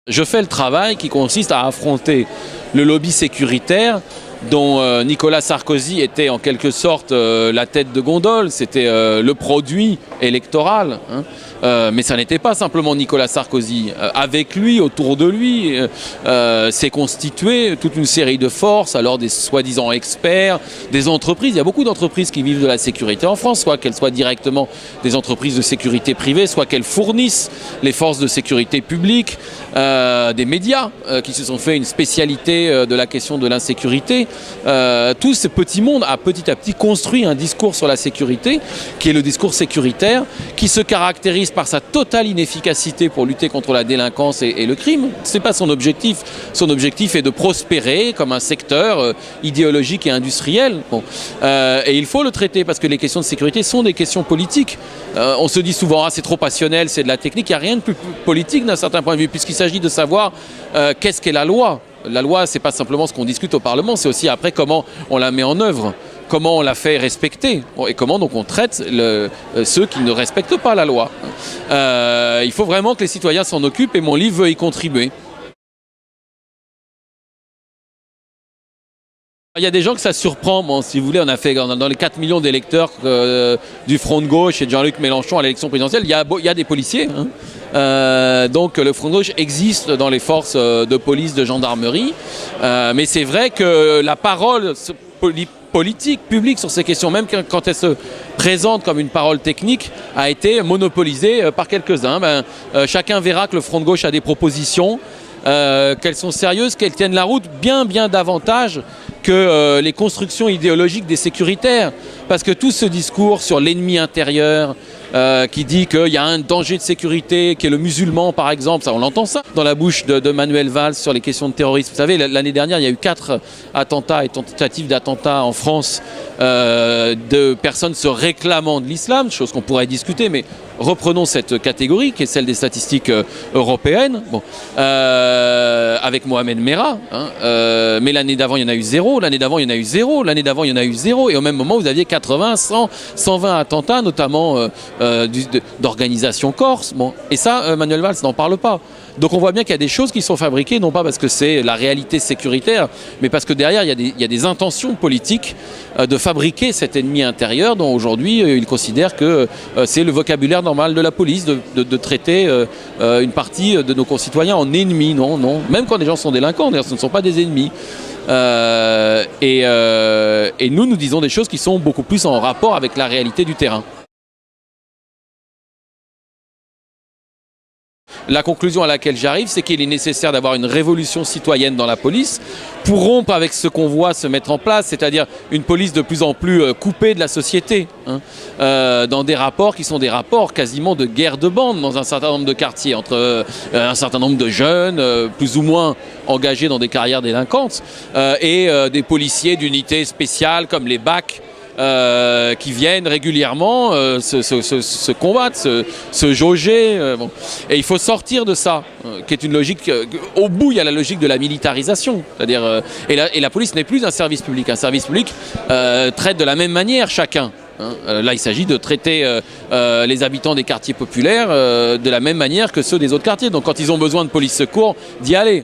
Je fais le travail qui consiste à affronter le lobby sécuritaire dont Nicolas Sarkozy était en quelque sorte la tête de gondole, c'était le produit électoral. Mais ça n'était pas simplement Nicolas Sarkozy. Avec lui, autour de lui, s'est constituée toute une série de forces, alors des soi-disant experts, des entreprises. Il y a beaucoup d'entreprises qui vivent de la sécurité en France, soit qu'elles soient directement des entreprises de sécurité privée, soit qu'elles fournissent les forces de sécurité publique, des médias qui se sont fait une spécialité de la question de l'insécurité. Tout ce petit monde a petit à petit construit un discours sur la sécurité, qui est le discours sécuritaire, qui se caractérise par sa totale inefficacité pour lutter contre la délinquance et le crime. Ce n'est pas son objectif. Son objectif est de prospérer comme un secteur idéologique et industriel. Bon. Et il faut le traiter parce que les questions de sécurité sont des questions politiques. On se dit souvent, ah, c'est trop passionnel, c'est de la technique. Il n'y a rien de plus politique d'un certain point de vue, puisqu'il s'agit de savoir qu'est-ce qu'est la loi. La loi, ce n'est pas simplement ce qu'on discute au Parlement, c'est aussi après comment on la met en œuvre, comment on la fait respecter et comment donc on traite ceux qui ne respectent pas la loi. Il faut vraiment que les citoyens s'en occupent et mon livre veut y contribuer. Il y a des gens que ça surprend, bon, si vous voulez, on a fait dans les 4 millions d'électeurs du Front de gauche et de Jean-Luc Mélenchon à l'élection présidentielle, il y a des policiers. Donc le Front de gauche existe dans les forces de police, de gendarmerie, mais c'est vrai que la parole politique, publique sur ces questions, même quand elle se présente comme une parole technique, a été monopolisée par quelques-uns. Chacun verra que le Front de gauche a des propositions, qu'elles sont sérieuses, qu'elles tiennent la route bien davantage que les constructions idéologiques des sécuritaires. Parce que tout ce discours sur l'ennemi intérieur, qui dit qu'il y a un danger de sécurité, qui est le musulman par exemple, ça, on l'entend ça dans la bouche de Manuel Valls sur les questions de terrorisme. Vous savez, l'année dernière, il y a eu 4 attentats et tentatives d'attentats en France de personnes se réclamant de l'islam, chose qu'on pourrait discuter, mais reprenons cette catégorie qui est celle des statistiques européennes, bon, avec Mohamed Merah, mais l'année d'avant il y en a eu 0, l'année d'avant il y en a eu 0, l'année d'avant il y en a eu 0, et au même moment vous aviez 80, 100, 120 attentats, notamment d'organisations corse. Bon. Et ça, Manuel Valls n'en parle pas. Donc on voit bien qu'il y a des choses qui sont fabriquées, non pas parce que c'est la réalité sécuritaire, mais parce que derrière il y a des intentions politiques de fabriquer cet ennemi intérieur dont aujourd'hui il considère que c'est le vocabulaire normal de la police, de traiter une partie de nos concitoyens en ennemis. Non, non. Même quand les gens sont délinquants, ce ne sont pas des ennemis. Et nous disons des choses qui sont beaucoup plus en rapport avec la réalité du terrain. La conclusion à laquelle j'arrive, c'est qu'il est nécessaire d'avoir une révolution citoyenne dans la police pour rompre avec ce qu'on voit se mettre en place, c'est-à-dire une police de plus en plus coupée de la société, dans des rapports qui sont des rapports quasiment de guerre de bande dans un certain nombre de quartiers, entre un certain nombre de jeunes, plus ou moins engagés dans des carrières délinquantes, et des policiers d'unités spéciales comme les BAC, qui viennent régulièrement se combattre, se jauger. Bon. Et il faut sortir de ça, qui est une logique... au bout, il y a la logique de la militarisation. C'est-à-dire, et la police n'est plus un service public. Un service public traite de la même manière chacun. Là, il s'agit de traiter les habitants des quartiers populaires de la même manière que ceux des autres quartiers. Donc quand ils ont besoin de police secours, d'y aller.